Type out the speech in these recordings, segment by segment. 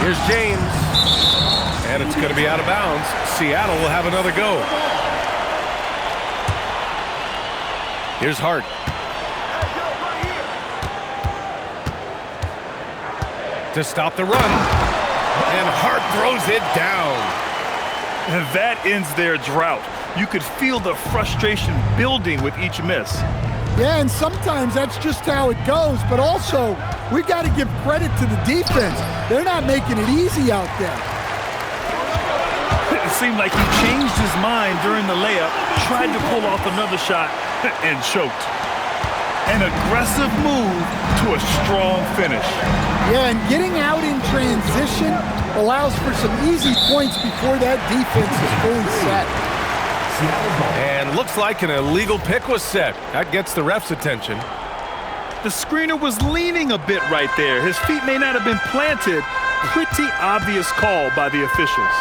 Here's James. And it's going to be out of bounds. Seattle will have another go. Here's Hart. To stop the run. And Hart throws it down. And that ends their drought. You could feel the frustration building with each miss. Yeah, and sometimes that's just how it goes. But also, we got to give credit to the defense. They're not making it easy out there. It seemed like he changed his mind during the layup, tried to pull off another shot, and choked. An aggressive move to a strong finish. Yeah, and getting out in transition allows for some easy points before that defense is fully set. And looks like an illegal pick was set. That gets the ref's attention. The screener was leaning a bit right there. His feet may not have been planted. Pretty obvious call by the officials.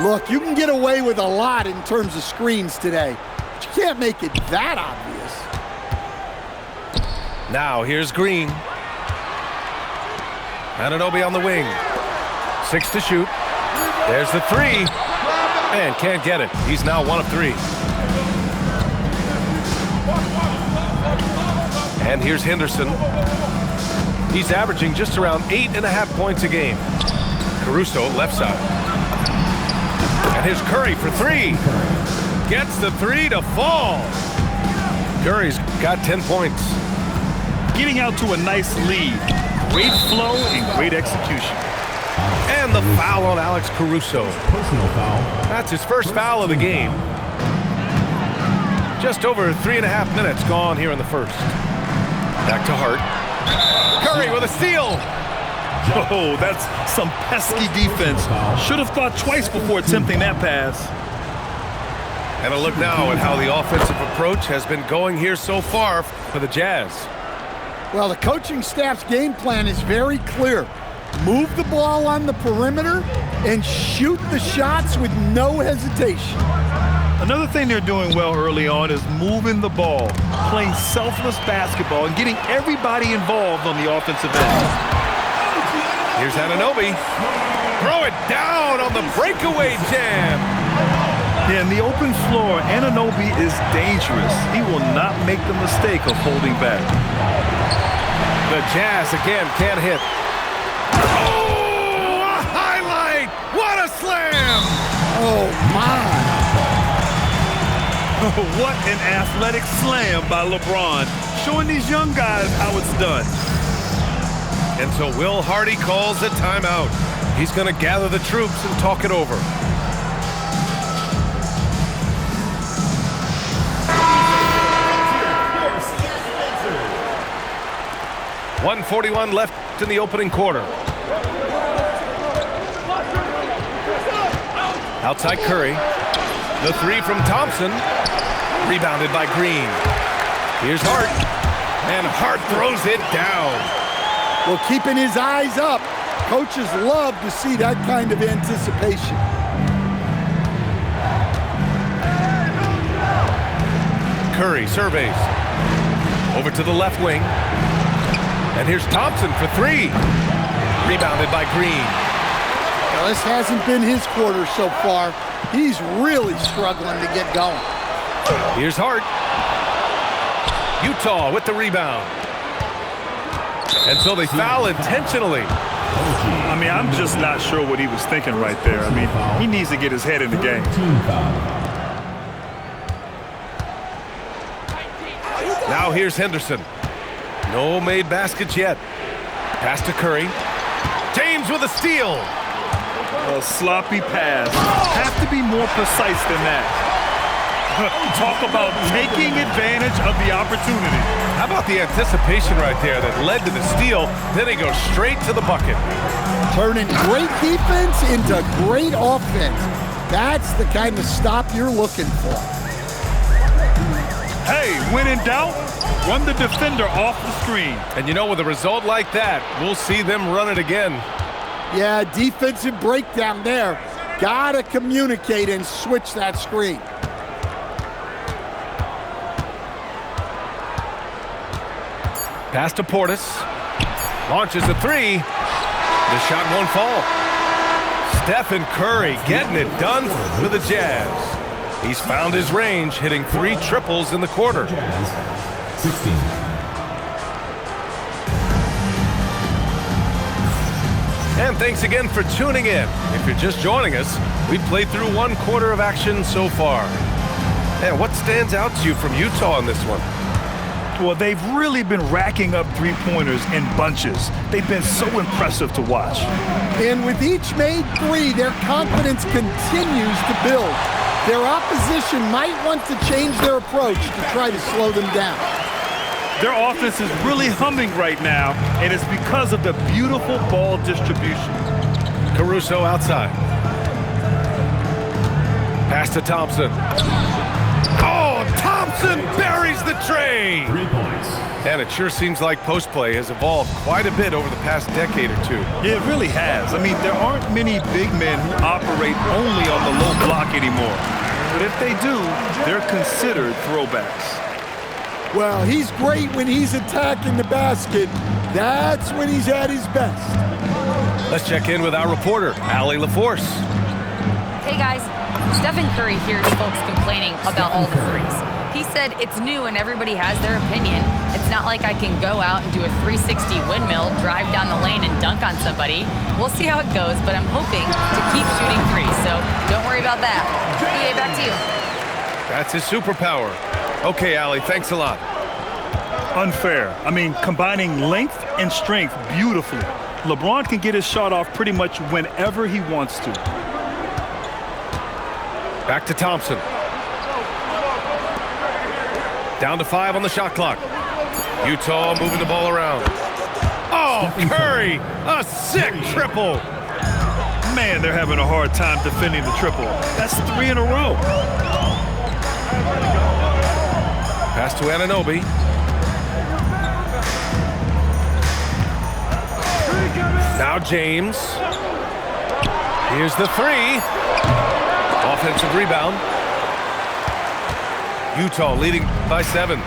Look, you can get away with a lot in terms of screens today, but you can't make it that obvious. Now here's Green. Anunoby on the wing. 6 to shoot. There's the 3. And can't get it. He's now 1 of 3. And here's Henderson. He's averaging just around 8.5 points a game. Caruso, left side. And here's Curry for 3. Gets the 3 to fall. Curry's got 10 points. Getting out to a nice lead. Great flow and great execution. And the foul on Alex Caruso. Personal foul. That's his first foul of the game. Just over 3.5 minutes gone here in the first. Back to Hart. Curry with a steal. Oh, that's some pesky defense. Should have thought twice before attempting that pass. And a look now at how the offensive approach has been going here so far for the Jazz. Well, the coaching staff's game plan is very clear. Move the ball on the perimeter and shoot the shots with no hesitation. Another thing they're doing well early on is moving the ball, playing selfless basketball, and getting everybody involved on the offensive end. Here's Anunoby. Throw it down on the breakaway jam. Yeah, in the open floor, Anunoby is dangerous. He will not make the mistake of holding back. The Jazz again can't hit. Oh, a highlight! What a slam! Oh, my. What an athletic slam by LeBron, showing these young guys how it's done. And so Will Hardy calls a timeout. He's going to gather the troops and talk it over. .141 left in the opening quarter. Outside Curry. The 3 from Thompson. Rebounded by Green. Here's Hart. And Hart throws it down. Well, keeping his eyes up. Coaches love to see that kind of anticipation. Curry surveys. Over to the left wing. And here's Thompson for 3. Rebounded by Green. Well, this hasn't been his quarter so far. He's really struggling to get going. Here's Hart. Utah with the rebound. And so they foul intentionally. I mean, I'm just not sure what he was thinking right there. I mean, he needs to get his head in the game. Now here's Henderson. No made baskets yet. Pass to Curry. James with a steal. A sloppy pass. Have to be more precise than that. Talk about taking advantage of the opportunity. How about the anticipation right there that led to the steal? Then he goes straight to the bucket. Turning great defense into great offense. That's the kind of stop you're looking for. Hey, when in doubt, run the defender off the screen. And you know, with a result like that, we'll see them run it again. Yeah, defensive breakdown there. Gotta communicate and switch that screen. Pass to Portis. Launches a 3. The shot won't fall. Stephen Curry getting it done for the Jazz. He's found his range, hitting 3 triples in the quarter. 16. And thanks again for tuning in. If you're just joining us, we've played through 1 quarter of action so far. And what stands out to you from Utah in this one? Well, they've really been racking up three-pointers in bunches. They've been so impressive to watch. And with each made 3, their confidence continues to build. Their opposition might want to change their approach to try to slow them down. Their offense is really humming right now, and it's because of the beautiful ball distribution. Caruso outside. Pass to Thompson. Oh, Thompson buries the tray! 3 points. And it sure seems like post play has evolved quite a bit over the past decade or 2. Yeah, it really has. I mean, there aren't many big men who operate only on the low block anymore. But if they do, they're considered throwbacks. Well, he's great when he's attacking the basket. That's when he's at his best. Let's check in with our reporter, Allie LaForce. Hey guys, Stephen Curry hears folks complaining about all the threes. He said it's new and everybody has their opinion. It's not like I can go out and do a 360 windmill, drive down the lane and dunk on somebody. We'll see how it goes, but I'm hoping to keep shooting threes, so don't worry about that. PA, back to you. That's his superpower. Okay, Allie, thanks a lot. Unfair. I mean, combining length and strength beautifully. LeBron can get his shot off pretty much whenever he wants to. Back to Thompson. Down to 5 on the shot clock. Utah moving the ball around. Oh, Curry, a sick triple. Man, they're having a hard time defending the triple. That's 3 in a row. Pass to Anunoby. Now James. Here's the 3. Offensive rebound. Utah leading by 7.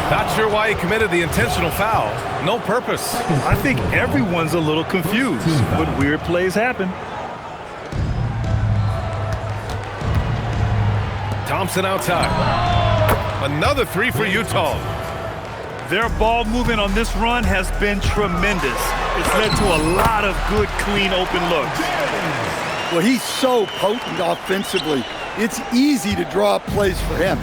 Not sure why he committed the intentional foul. No purpose. I think everyone's a little confused, but weird plays happen. Thompson outside. Another 3 for Utah. Their ball movement on this run has been tremendous. It's led to a lot of good, clean, open looks. Well, he's so potent offensively. It's easy to draw up plays for him.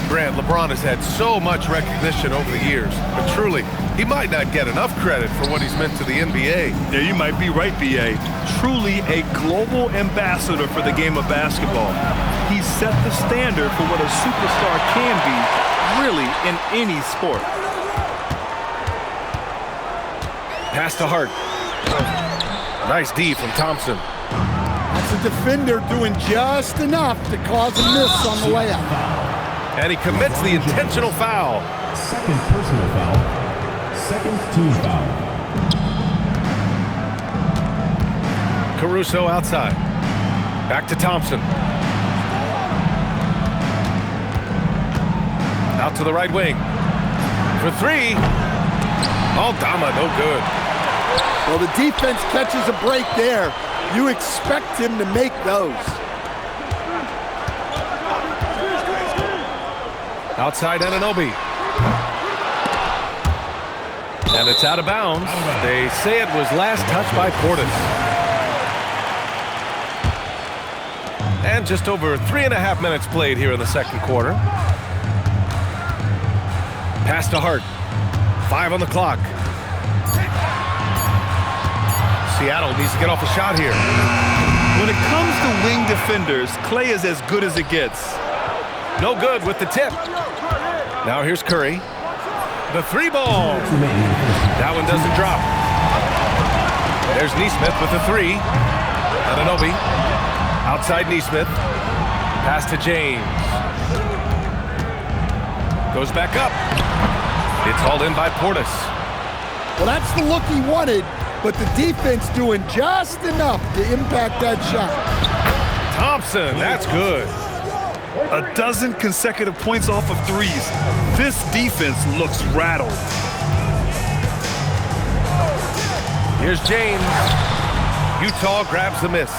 Grant, LeBron has had so much recognition over the years, but truly, he might not get enough credit for what he's meant to the NBA. Yeah, you might be right, B.A. Truly a global ambassador for the game of basketball. He's set the standard for what a superstar can be, really, in any sport. Pass to Hart. Nice D from Thompson. That's a defender doing just enough to cause a miss on the layup. And he commits the intentional foul. Second personal foul. Second team foul. Caruso outside. Back to Thompson. Out to the right wing. For 3. Aldama, no good. Well, the defense catches a break there. You expect him to make those. Outside Anunoby. And it's out of bounds. They say it was last touched by Portis. And just over 3.5 minutes played here in the second quarter. Pass to Hart. 5 on the clock. Seattle needs to get off a shot here. When it comes to wing defenders, Klay is as good as it gets. No good with the tip. Now here's Curry. The 3 ball. That one doesn't drop. There's Nesmith with the 3. Anunoby. Outside Nesmith. Pass to James. Goes back up. It's hauled in by Portis. Well, that's the look he wanted, but the defense doing just enough to impact that shot. Thompson, that's good. A dozen consecutive points off of threes. This defense looks rattled. Here's James. Utah grabs the miss.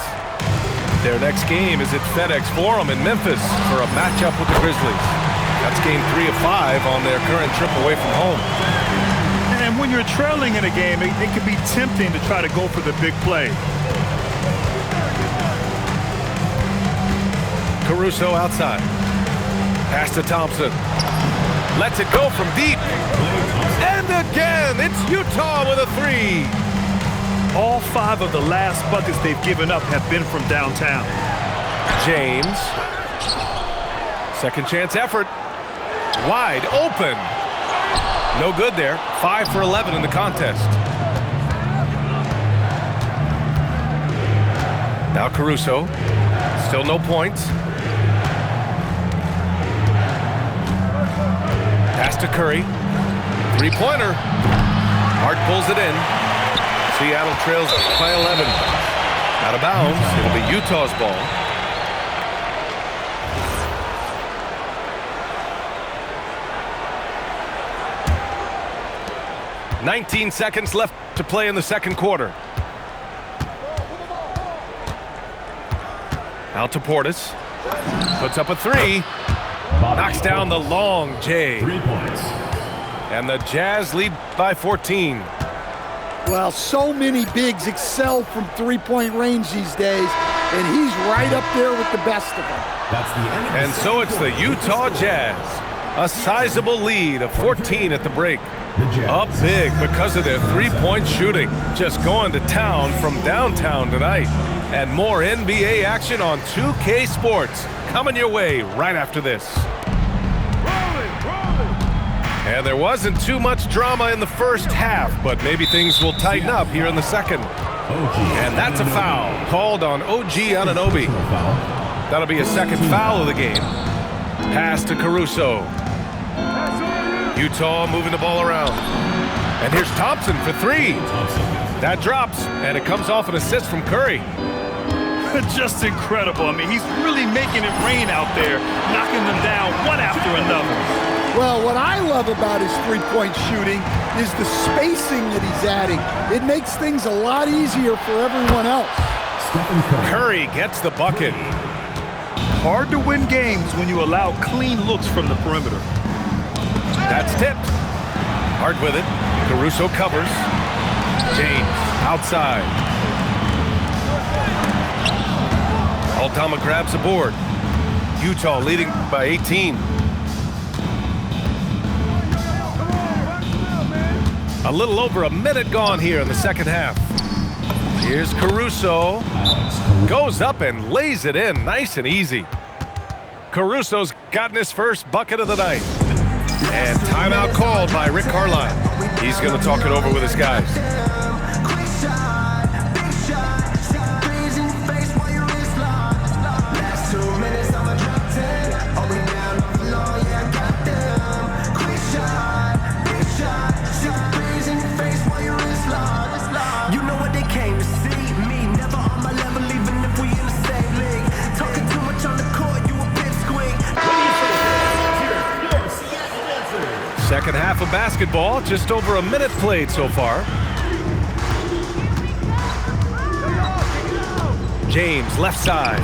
Their next game is at FedEx Forum in Memphis for a matchup with the Grizzlies. That's game 3 of 5 on their current trip away from home. And when you're trailing in a game, it can be tempting to try to go for the big play. Caruso outside. Pass to Thompson. Lets it go from deep. And again, it's Utah with a 3. All 5 of the last buckets they've given up have been from downtown. James. Second chance effort. Wide open. No good there. 5 for 11 in the contest. Now Caruso. Still no points. Pass to Curry. Three-pointer. Hart pulls it in. Seattle trails by 11. Out of bounds. It'll be Utah's ball. "19 seconds left to play in the second quarter. Out to Portis. Puts up a 3. Knocks down the long J. 3 points. And the Jazz lead by 14. Well, so many bigs excel from three-point range these days, and he's right up there with the best of them. That's the end of the And so it's the Utah Jazz. A sizable lead of 14 at the break. Up big because of their three-point shooting. Just going to town from downtown tonight. And more NBA action on 2K Sports coming your way right after this. And there wasn't too much drama in the first half, but maybe things will tighten up here in the second. And that's a foul called on OG Anunoby. That'll be a second foul of the game. Pass to Caruso. Utah moving the ball around. And here's Thompson for 3. That drops, and it comes off an assist from Curry. Just incredible. I mean, he's really making it rain out there, knocking them down one after another. Well, what I love about his three-point shooting is the spacing that he's adding. It makes things a lot easier for everyone else. Curry gets the bucket. Hard to win games when you allow clean looks from the perimeter. That's tipped. Hart with it. Caruso covers. James outside. Aldama grabs the board. Utah leading by 18. A little over a minute gone here in the second half. Here's Caruso. Goes up and lays it in nice and easy. Caruso's gotten his first bucket of the night. And timeout called by Rick Carlisle. He's going to talk it over with his guys. Second half of basketball, just over a minute played so far. James left side.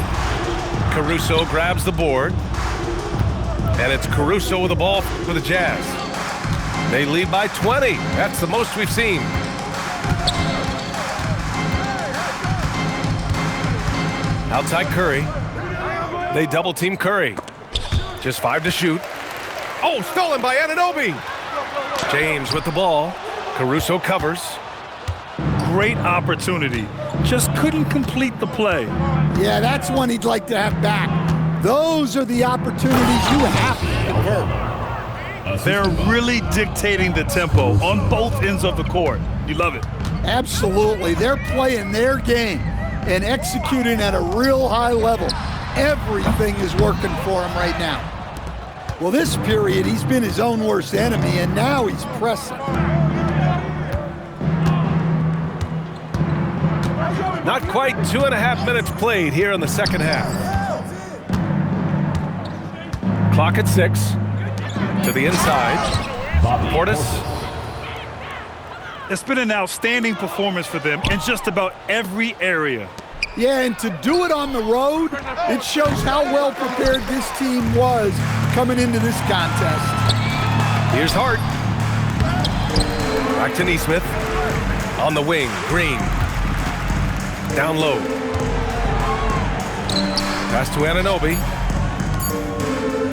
Caruso grabs the board. And it's Caruso with the ball for the Jazz. They lead by 20. That's the most we've seen. Outside Curry. They double team Curry. Just 5 to shoot. Oh, stolen by Anunoby. James with the ball. Caruso covers. Great opportunity. Just couldn't complete the play. Yeah, that's one he'd like to have back. Those are the opportunities you have to convert. They're really dictating the tempo on both ends of the court. You love it. Absolutely. They're playing their game and executing at a real high level. Everything is working for him right now. Well, this period, he's been his own worst enemy, and now he's pressing. Not quite 2.5 minutes played here in the second half. Clock at 6. To the inside. Portis. It's been an outstanding performance for them in just about every area. Yeah, and to do it on the road, it shows how well prepared this team was coming into this contest. Here's Hart. Back to Neesmith. On the wing, Green. Down low. Pass to Anunoby.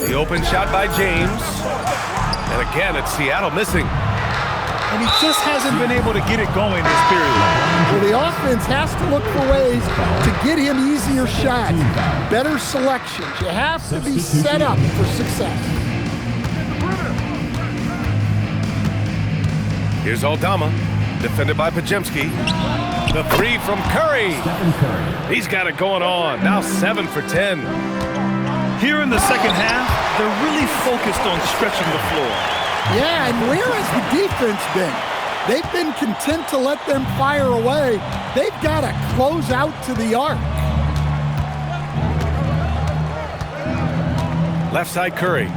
The open shot by James. And again, it's Seattle missing. And he just hasn't been able to get it going this period. Well, the offense has to look for ways to get him easier shots, better selections. You have to be set up for success. Here's Aldama, defended by Podziemski. The three from Curry. He's got it going on. Now 7 for 10. Here in the second half, they're really focused on stretching the floor. Yeah, and where has the defense been? They've been content to let them fire away. They've got to close out to the arc. Left side Curry.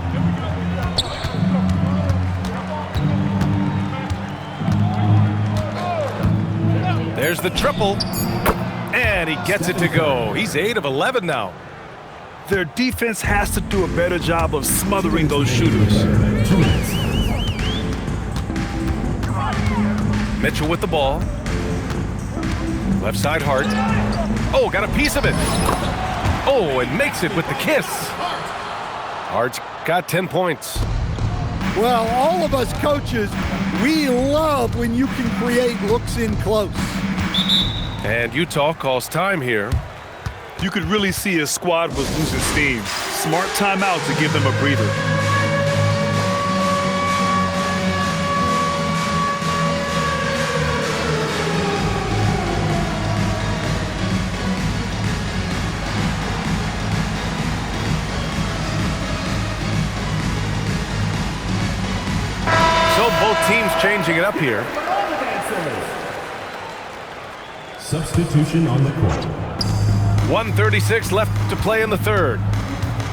There's the triple. And he gets it to go. He's 8 of 11 now. Their defense has to do a better job of smothering those shooters. Mitchell with the ball. Left side Hart. Oh, got a piece of it. Oh, and makes it with the kiss. Hart's got 10 points. Well, all of us coaches, we love when you can create looks in close. And Utah calls time here. You could really see his squad was losing steam. Smart timeout to give them a breather. So both teams changing it up here. Substitution on the court. 1:36 left to play in the third.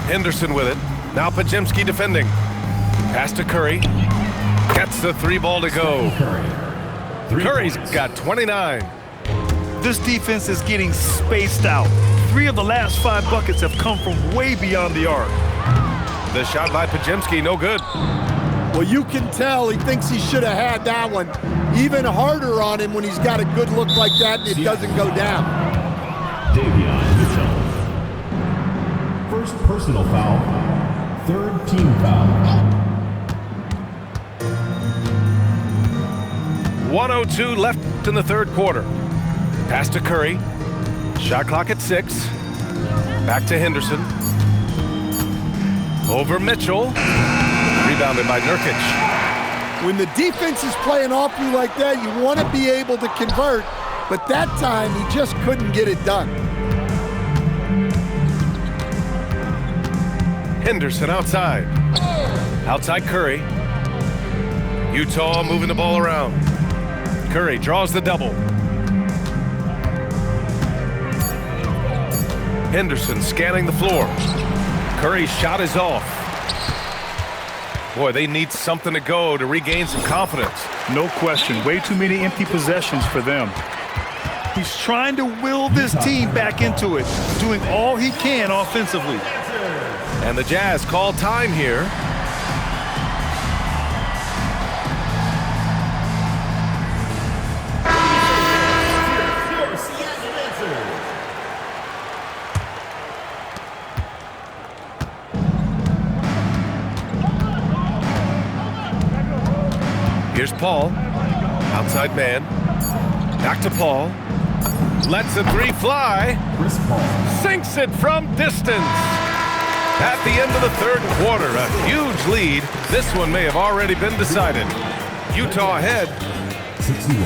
Henderson with it. Now Podziemski defending. Pass to Curry. Gets the 3 ball to go. Curry's got 29. This defense is getting spaced out. 3 of the last 5 buckets have come from way beyond the arc. The shot by Podziemski, no good. Well, you can tell he thinks he should have had that one. Even harder on him when he's got a good look like that and it doesn't go down. Davion Mitchell. First personal foul. Third team foul. 1:02 left in the third quarter. Pass to Curry. Shot clock at 6. Back to Henderson. Over Mitchell. Rebounded by Nurkic. When the defense is playing off you like that, you want to be able to convert, but that time he just couldn't get it done. Henderson outside. Outside Curry. Utah moving the ball around. Curry draws the double. Henderson scanning the floor. Curry's shot is off. Boy, they need something to go to regain some confidence. No question. Way too many empty possessions for them. He's trying to will this team back into it, doing all he can offensively. And the Jazz call time here. Here's Paul, outside man, back to Paul, lets the 3 fly, sinks it from distance. At the end of the third quarter, a huge lead. This one may have already been decided. Utah ahead. 61.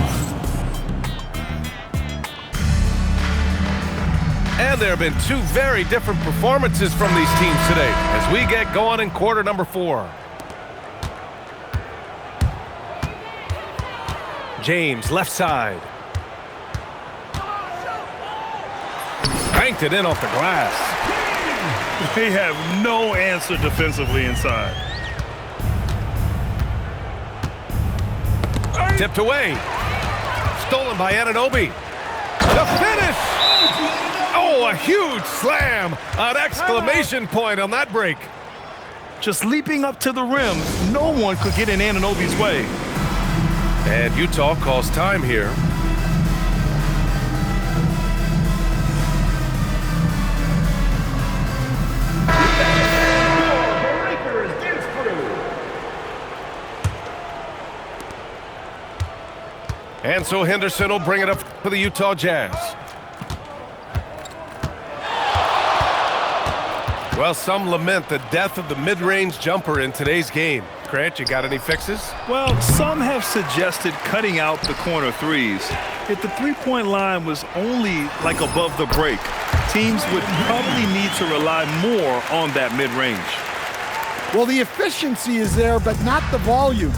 And there have been 2 very different performances from these teams today as we get going in quarter number 4. James, left side. Banked it in off the glass. They have no answer defensively inside. Tipped away. stolen by Anunoby. The finish! Oh, a huge slam! An exclamation point on that break. Just leaping up to the rim, no one could get in Anunoby's way. And Utah calls time here. And so Henderson will bring it up for the Utah Jazz. Well, some lament the death of the mid-range jumper in today's game. Grant, you got any fixes? Well, some have suggested cutting out the corner threes. If the three-point line was only like above the break, teams would probably need to rely more on that mid-range. Well, the efficiency is there, but not the volume.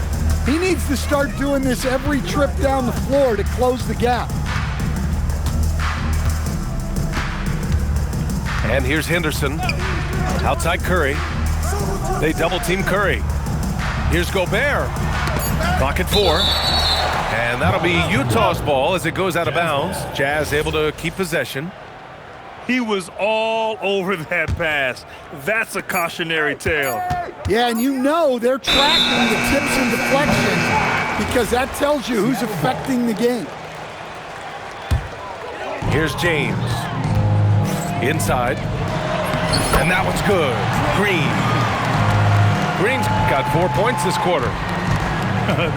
He needs to start doing this every trip down the floor to close the gap. And here's Henderson. Outside Curry. They double-team Curry. Here's Gobert. Clock at 4. And that'll be Utah's ball as it goes out of bounds. Jazz able to keep possession. He was all over that pass. That's a cautionary tale. Yeah, and you know they're tracking the tips and deflections because that tells you who's affecting the game. Here's James. Inside. And that one's good. Green. Green's got 4 points this quarter.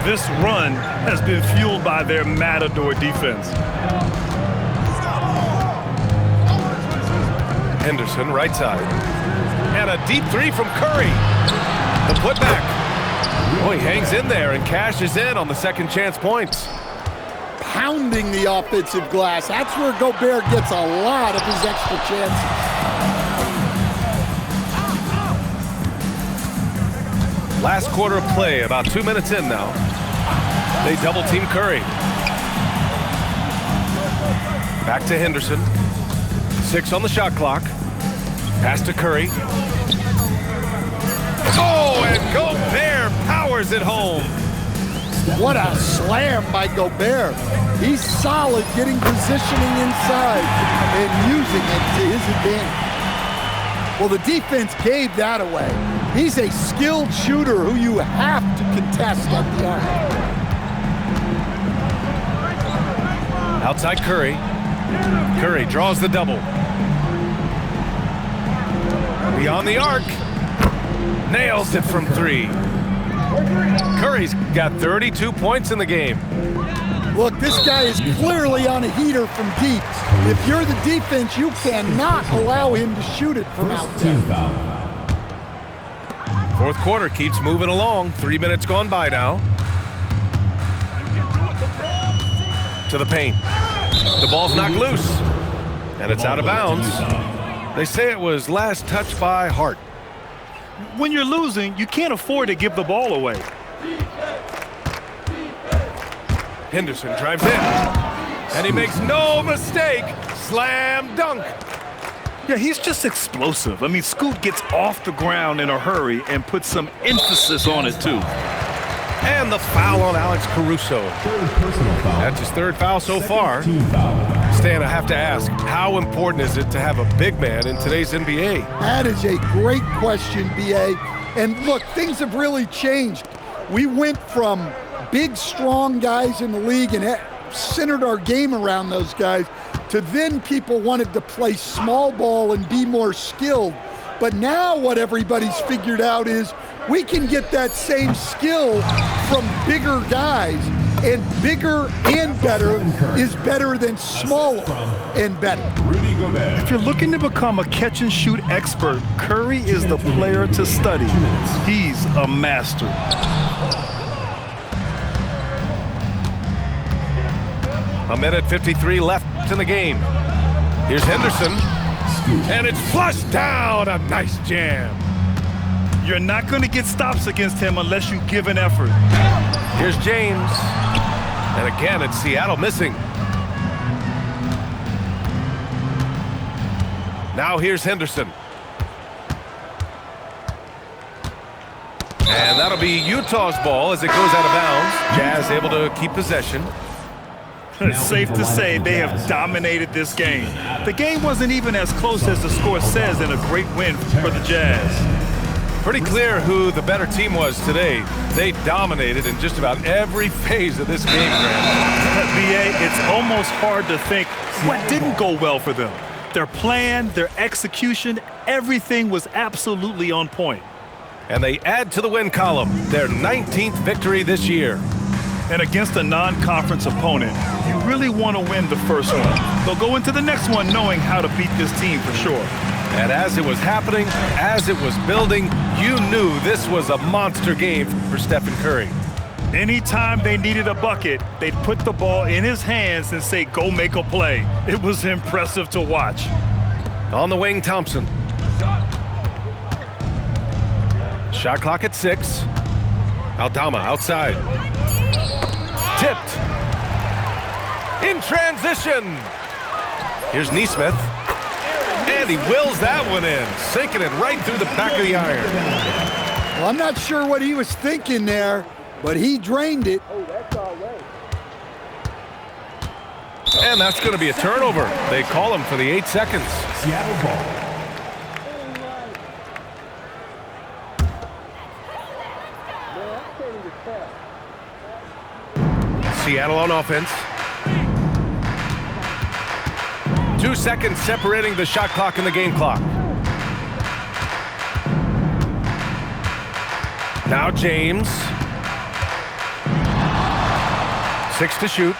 This run has been fueled by their Matador defense. Henderson, right side. And a deep three from Curry. The putback. Oh, he hangs in there and cashes in on the second chance points. Pounding the offensive glass. That's where Gobert gets a lot of his extra chances. Last quarter of play, about 2 minutes in now. They double-team Curry. Back to Henderson. 6 on the shot clock. Pass to Curry. Oh, and Gobert powers it home. What a slam by Gobert. He's solid getting positioning inside and using it to his advantage. Well, the defense gave that away. He's a skilled shooter who you have to contest at the arc. Outside Curry. Curry draws the double. Beyond the arc. Nails it from 3. Curry's got 32 points in the game. Look, this guy is clearly on a heater from deep. If you're the defense, you cannot allow him to shoot it from out there. Fourth quarter keeps moving along. 3 minutes gone by now. To the paint. The ball's knocked loose. And it's out of bounds. They say it was last touched by Hart. When you're losing, you can't afford to give the ball away. Henderson drives in. And he makes no mistake. Slam dunk. Yeah, he's just explosive. I mean, Scoot gets off the ground in a hurry and puts some emphasis on it, too. And the foul on Alex Caruso. That's his third foul so far. Stan, I have to ask, how important is it to have a big man in today's NBA? That is a great question, B.A. And look, things have really changed. We went from big, strong guys in the league and centered our game around those guys to then people wanted to play small ball and be more skilled. But now what everybody's figured out is we can get that same skill from bigger guys, and bigger and better is better than smaller and better. If you're looking to become a catch-and-shoot expert, Curry is the player to study. He's a master. A minute 53 left in the game. Here's Henderson. And it's flushed down. A nice jam. You're not going to get stops against him unless you give an effort. Here's James. And again, it's Seattle missing. Now here's Henderson. And that'll be Utah's ball as it goes out of bounds. Jazz able to keep possession. It's safe to say they have dominated this game. The game wasn't even as close as the score says in a great win for the Jazz. Pretty clear who the better team was today. They dominated in just about every phase of this game, Grant. BA, it's almost hard to think what didn't go well for them. Their plan, their execution, everything was absolutely on point. And they add to the win column, their 19th victory this year. And against a non-conference opponent, you really want to win the first one. They'll go into the next one knowing how to beat this team for sure. And as it was happening, as it was building, you knew this was a monster game for Stephen Curry. Anytime they needed a bucket, they'd put the ball in his hands and say, go make a play. It was impressive to watch. On the wing, Thompson. Shot clock at 6. Aldama outside. Tipped. In transition. Here's Nesmith. And he wills that one in, sinking it right through the back of the iron. Well, I'm not sure what he was thinking there, but he drained it. And that's going to be a turnover. They call him for the 8 seconds. Seattle ball. Seattle on offense. 2 seconds separating the shot clock and the game clock. Now James. 6 to shoot.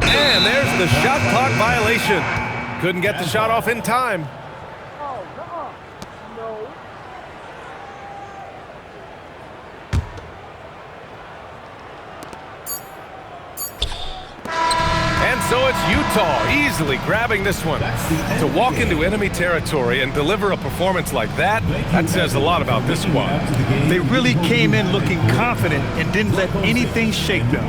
And there's the shot clock violation. Couldn't get the shot off in time. So it's Utah easily grabbing this one. To walk into enemy territory and deliver a performance like that, that says a lot about this squad. They really came in looking confident and didn't let anything shake them.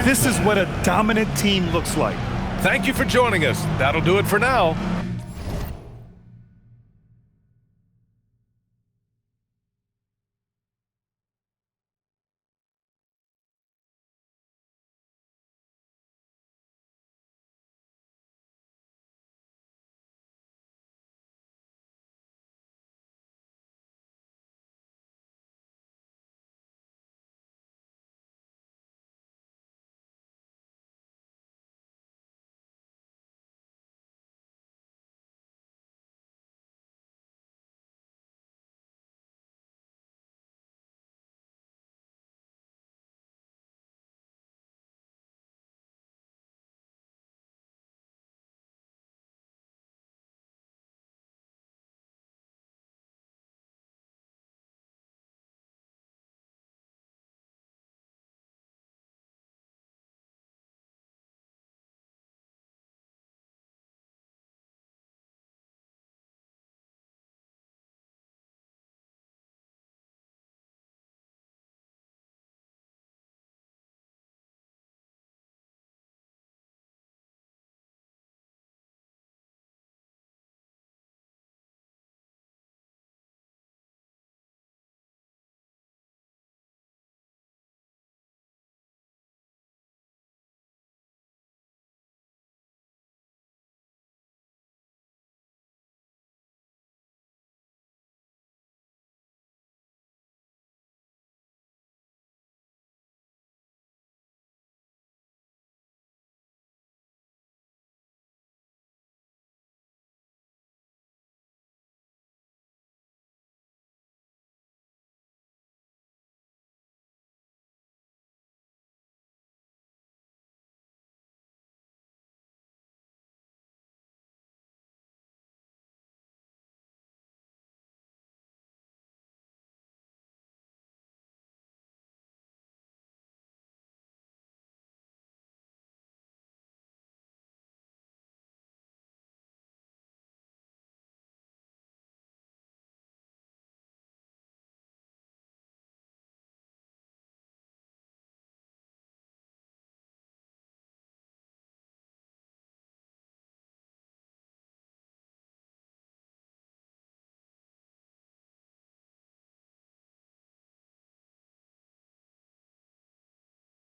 This is what a dominant team looks like. Thank you for joining us. That'll do it for now.